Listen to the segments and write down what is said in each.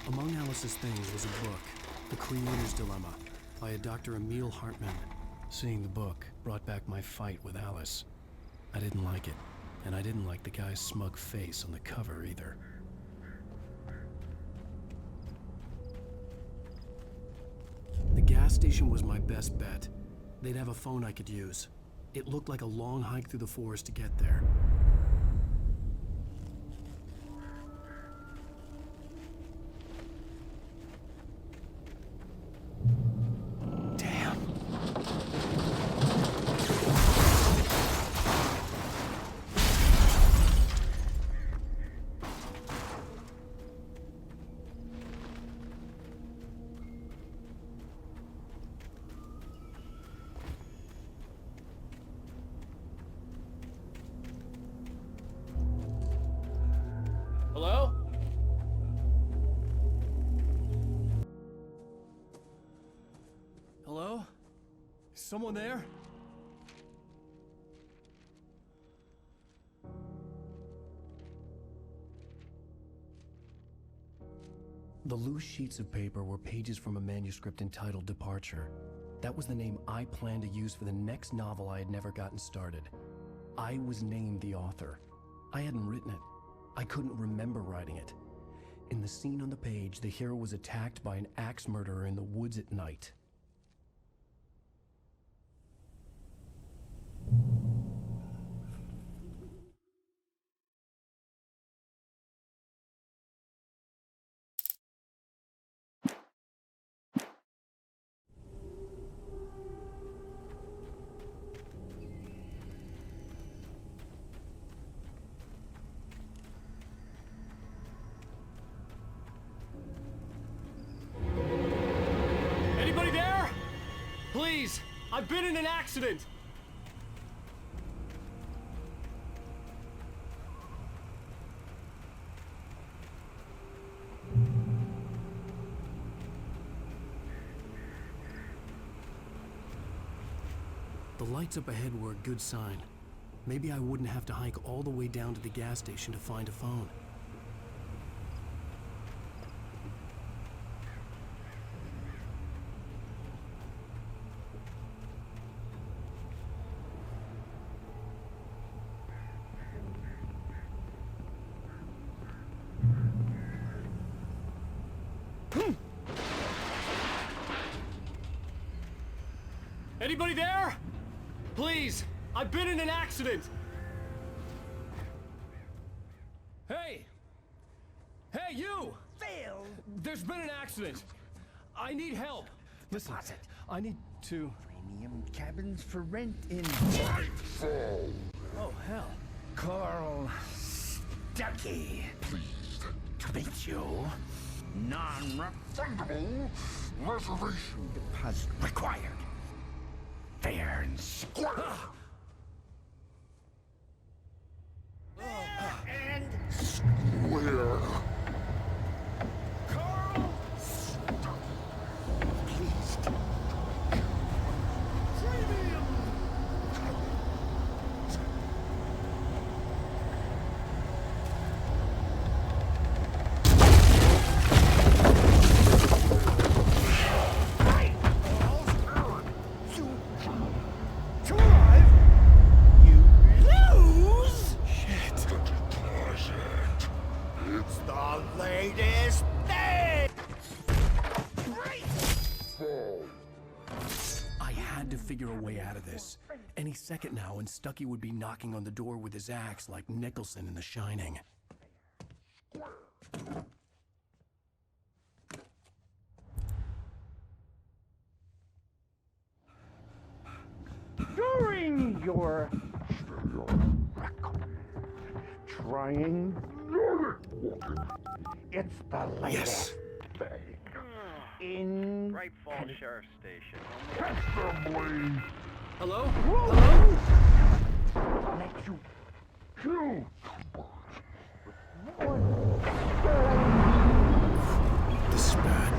Among Alice's things was a book, The Creator's Dilemma, by a Dr. Emil Hartmann. Seeing the book brought back my fight with Alice. I didn't like it, and I didn't like the guy's smug face on the cover either. The gas station was my best bet. They'd have a phone I could use. It looked like a long hike through the forest to get there. Hello? Hello? Is someone there? The loose sheets of paper were pages from a manuscript entitled Departure. That was the name I planned to use for the next novel I had never gotten started. I was named the author. I hadn't written it. I couldn't remember writing it. In the scene on the page, the hero was attacked by an axe murderer in the woods at night. Anybody there? Please, I've been in an accident. The lights up ahead were a good sign. Maybe I wouldn't have to hike all the way down to the gas station to find a phone. Anybody there? Please, I've been in an accident. Hey! Hey, you! Phil! There's been an accident. I need help. Listen, Deposit. I need to... Premium cabins for rent in Nightfall. Oh, hell. Carl Stuckey. Pleased To meet you. Non-refundable reservation. deposit required. Fair and square. And Where? Carl Stuckey. Pleased. Premium. Right. To arrive, you lose. Shit. It's the latest thing. Right. Fall. I had to figure a way out of this. Any second now, and Stuckey would be knocking on the door with his axe like Nicholson in The Shining. During your record, trying, it's the latest thing. In Great Falls Sheriff Station. Assembly. Hello? Let you Kill. This is bad.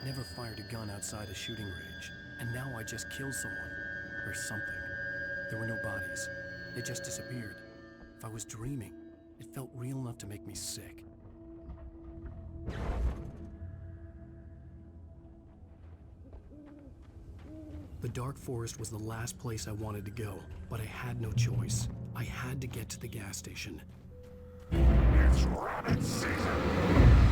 never fired a gun outside a shooting range, and now I just killed someone. Or something. There were no bodies. They just disappeared. If I was dreaming, it felt real enough to make me sick. The dark forest was the last place I wanted to go, but I had no choice. I had to get to the gas station. It's rabbit season!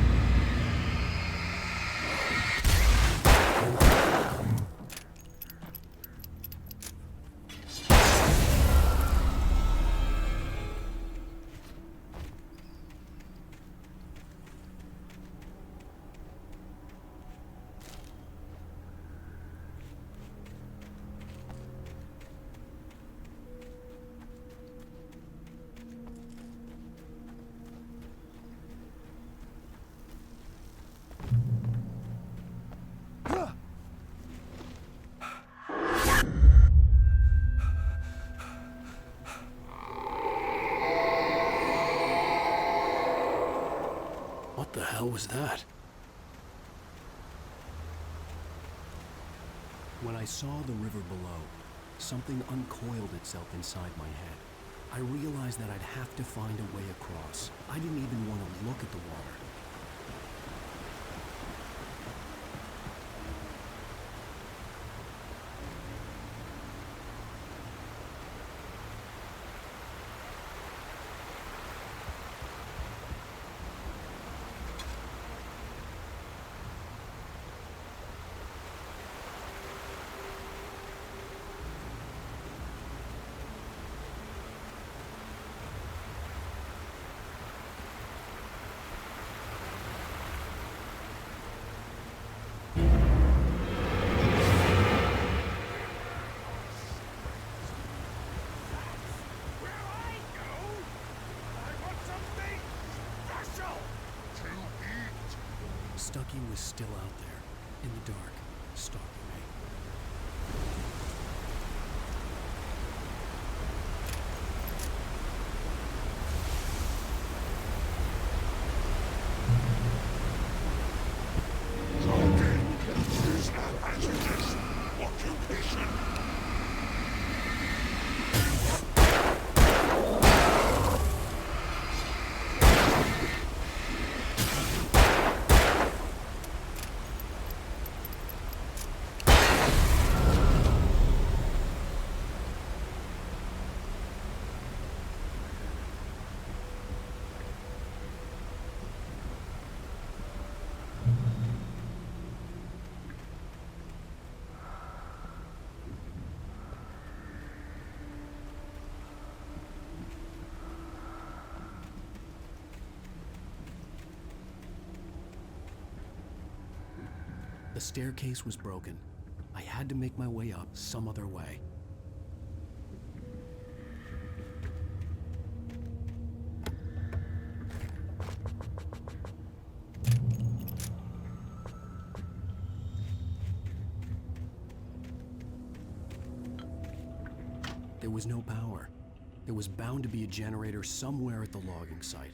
What the hell was that? When I saw the river below, something uncoiled itself inside my head. I realized that I'd have to find a way across. I didn't even want to look at the water. Stucky was still out there, in the dark, stalking me. The staircase was broken. I had to make my way up some other way. There was no power. There was bound to be a generator somewhere at the logging site.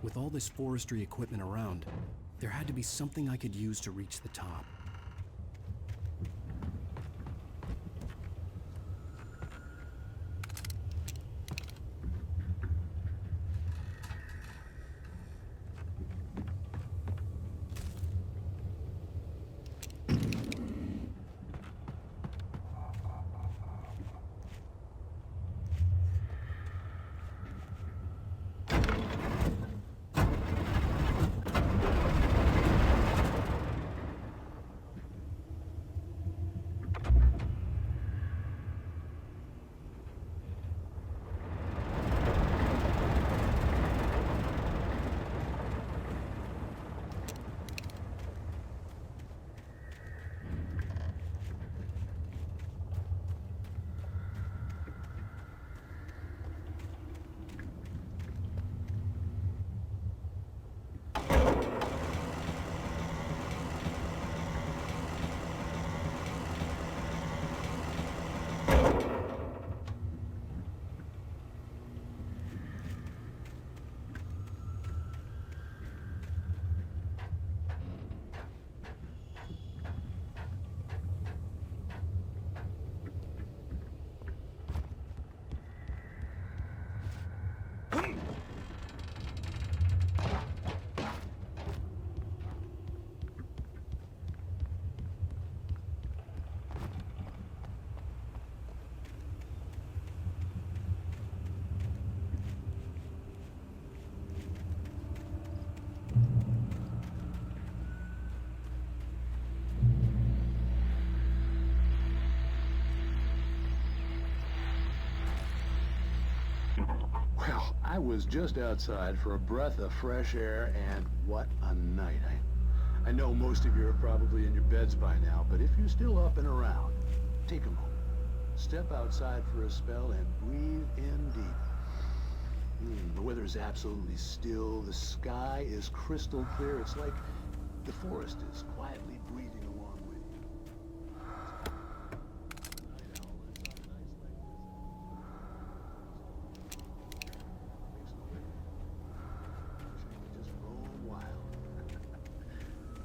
With all this forestry equipment around, there had to be something I could use to reach the top. I was just outside for a breath of fresh air, and what a night. I know most of you are probably in your beds by now, but if you're still up and around, take a moment. Step outside for a spell and breathe in deep. The weather is absolutely still. The sky is crystal clear. It's like the forest is quietly breathing along with you. Night owl lives on nights like this. Just roam wild.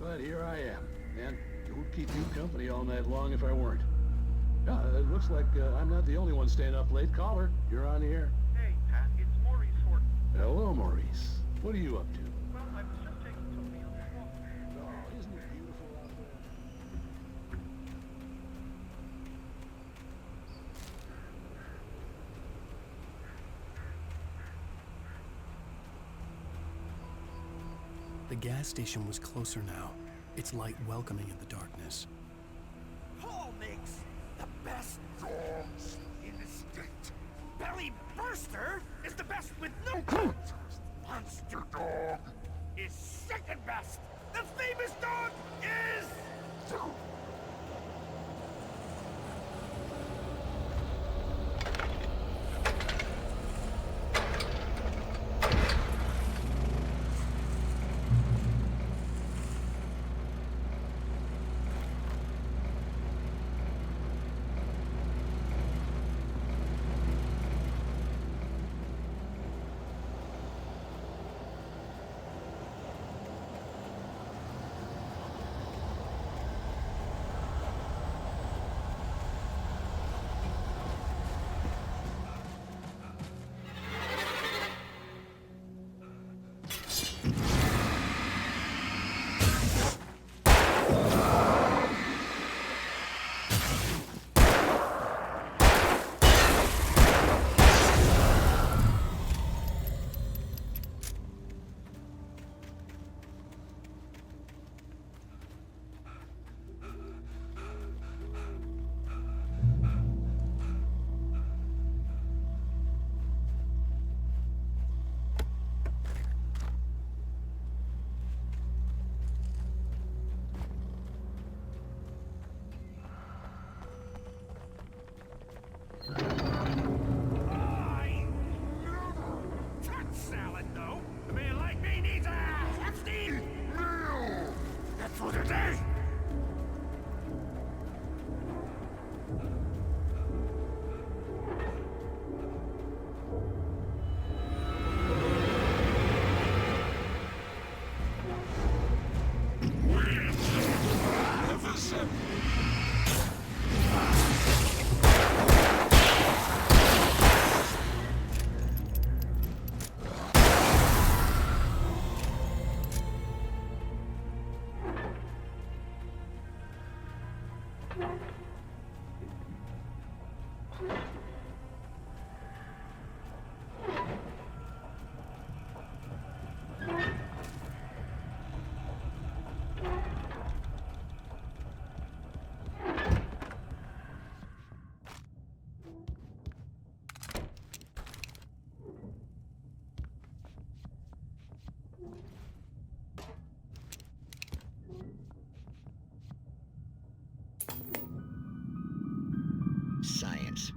But here I am, and it would keep you company all night long if I weren't. Yeah, it looks like I'm not the only one staying up late. Caller, you're on the air. Hey, Pat, it's Maurice Horton. Hello, Maurice. What are you up to? Well, I was just taking Tony on a walk. Oh, isn't it beautiful out there? The gas station was closer now, its light welcoming in the darkness. Paul makes the best dogs in the state. Belly Burster is the best with no contest. Monster Dog is second best. The famous dog is... Science.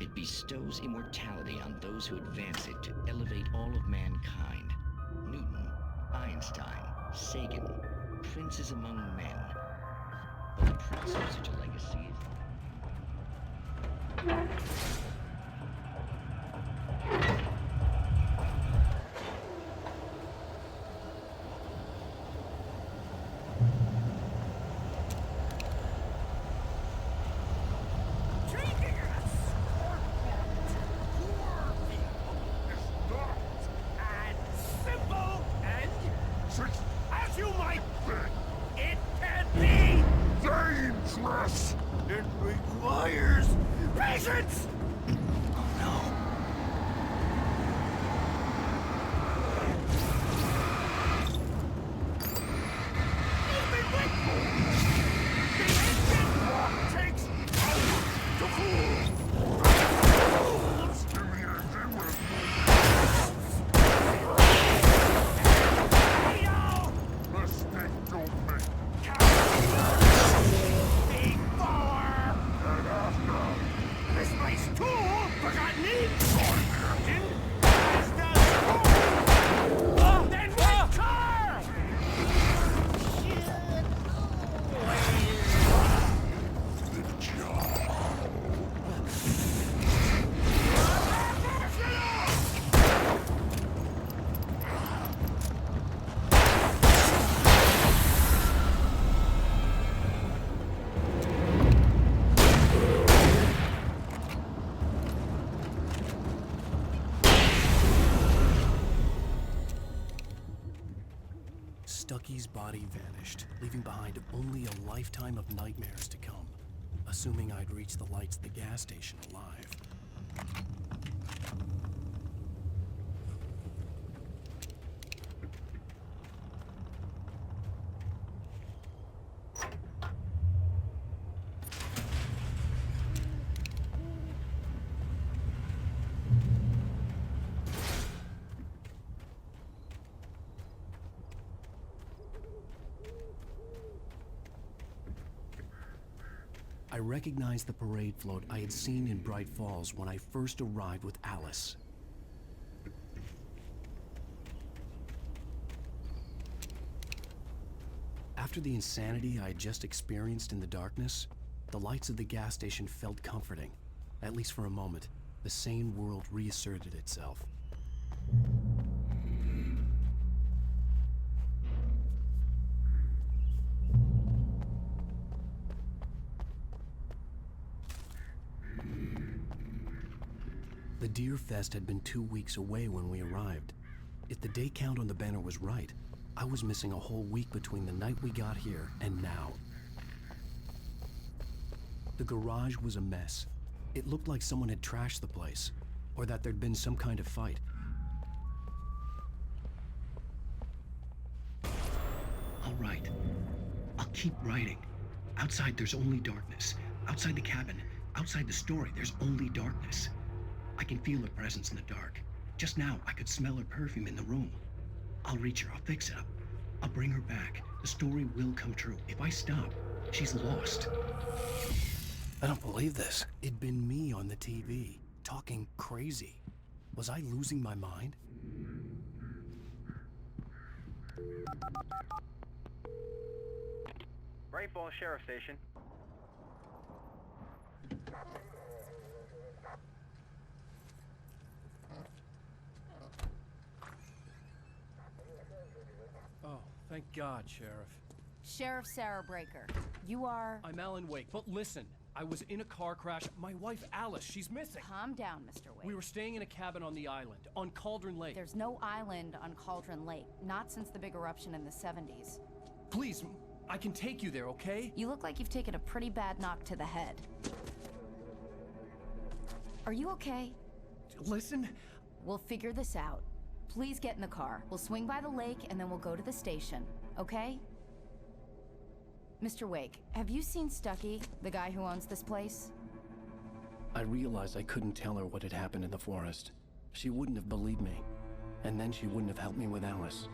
It bestows immortality on those who advance it to elevate all of mankind. Newton, Einstein, Sagan, princes among men. But the price of such a legacy is... As you might think, it can be dangerous. It requires patience. Oh no. Stucky's body vanished, leaving behind only a lifetime of nightmares to come, assuming I'd reach the lights at the gas station alive. I recognized the parade float I had seen in Bright Falls when I first arrived with Alice. After the insanity I had just experienced in the darkness, the lights of the gas station felt comforting. At least for a moment, the sane world reasserted itself. The Deer Fest had been 2 weeks away when we arrived. If the day count on the banner was right, I was missing a whole week between the night we got here and now. The garage was a mess. It looked like someone had trashed the place, or that there'd been some kind of fight. I'll write. I'll keep writing. Outside, there's only darkness. Outside the cabin, outside the story, there's only darkness. I can feel her presence in the dark. Just now, I could smell her perfume in the room. I'll reach her, I'll fix it up. I'll bring her back. The story will come true. If I stop, she's lost. I don't believe this. It'd been me on the TV, talking crazy. Was I losing my mind? Bright Falls Sheriff Station. Oh, thank God, Sheriff. Sheriff Sarah Breaker, you are... I'm Alan Wake, but listen, I was in a car crash. My wife, Alice, she's missing. Calm down, Mr. Wake. We were staying in a cabin on the island, on Cauldron Lake. There's no island on Cauldron Lake, not since the big eruption in the 70s. Please, I can take you there, okay? You look like you've taken a pretty bad knock to the head. Are you okay? Listen. We'll figure this out. Please get in the car. We'll swing by the lake and then we'll go to the station, okay? Mr. Wake, have you seen Stucky, the guy who owns this place? I realized I couldn't tell her what had happened in the forest. She wouldn't have believed me, and then she wouldn't have helped me with Alice.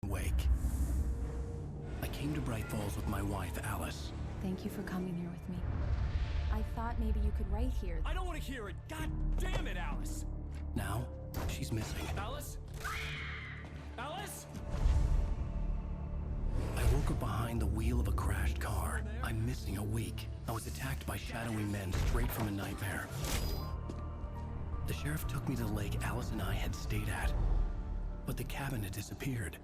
Wake. I came to Bright Falls with my wife, Alice. Thank you for coming here with me. I thought maybe you could write here. I don't want to hear it. God damn it, Alice. Now, she's missing. Alice? Alice? I woke up behind the wheel of a crashed car. I'm missing a week. I was attacked by shadowy men straight from a nightmare. The sheriff took me to the lake Alice and I had stayed at, but the cabin had disappeared.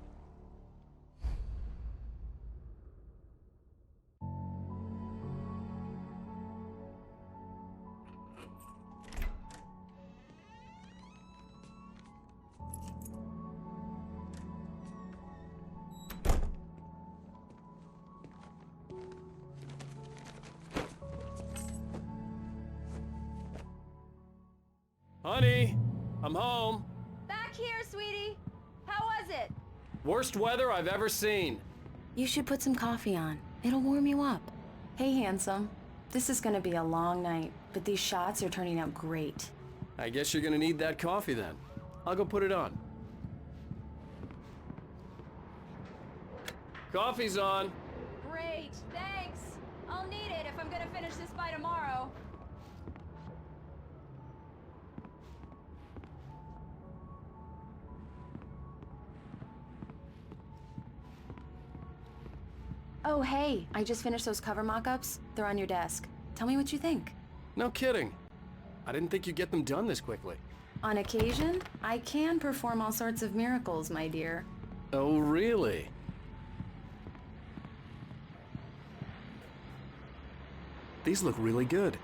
Honey, I'm home. Back here, sweetie. How was it? Worst weather I've ever seen. You should put some coffee on. It'll warm you up. Hey, handsome. This is gonna be a long night, but these shots are turning out great. I guess you're gonna need that coffee then. I'll go put it on. Coffee's on. Great, thanks. I'll need it if I'm gonna finish this by tomorrow. Oh, hey, I just finished those cover mock-ups. They're on your desk. Tell me what you think. No kidding. I didn't think you'd get them done this quickly. On occasion, I can perform all sorts of miracles, my dear. Oh, really? These look really good.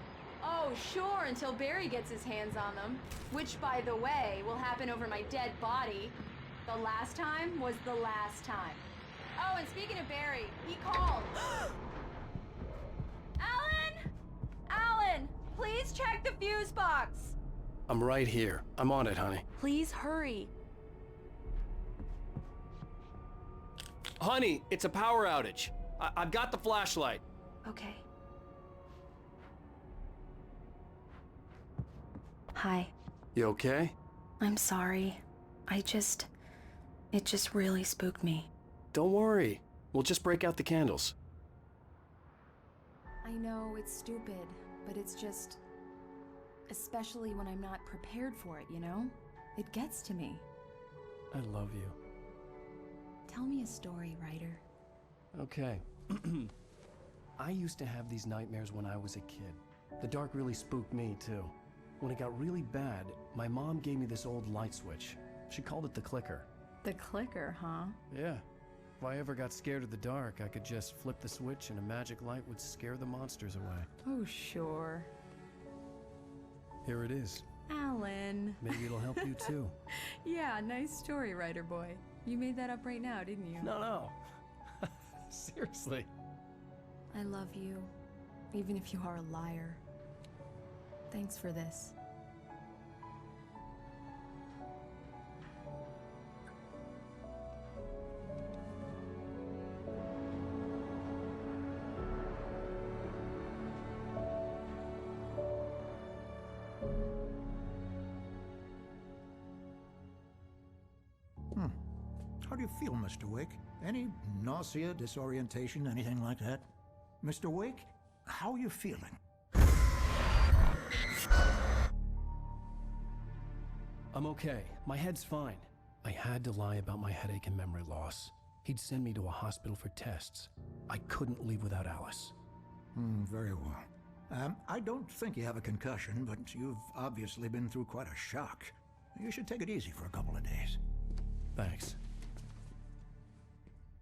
Oh, sure, until Barry gets his hands on them. Which, by the way, will happen over my dead body. The last time was the last time. Oh, and speaking of Barry, he called. Alan! Alan, please check the fuse box. I'm right here. I'm on it, honey. Please hurry. Honey, it's a power outage. I've got the flashlight. Okay. Hi. You okay? I'm sorry. It just really spooked me. Don't worry. We'll just break out the candles. I know it's stupid, but it's just... especially when I'm not prepared for it, you know? It gets to me. I love you. Tell me a story, writer. Okay. I used to have these nightmares when I was a kid. The dark really spooked me, too. When it got really bad, my mom gave me this old light switch. She called it the clicker. The clicker, huh? Yeah. If I ever got scared of the dark, I could just flip the switch and a magic light would scare the monsters away. Oh, sure. Here it is. Alan. Maybe it'll help you too. Yeah, nice story, writer boy. You made that up right now, didn't you? No. Seriously. I love you, even if you are a liar. Thanks for this. How do you feel, Mr. Wake? Any nausea, disorientation, anything like that? Mr. Wake, how are you feeling? I'm okay. My head's fine. I had to lie about my headache and memory loss. He'd send me to a hospital for tests. I couldn't leave without Alice. Very well. I don't think you have a concussion, but you've obviously been through quite a shock. You should take it easy for a couple of days. Thanks.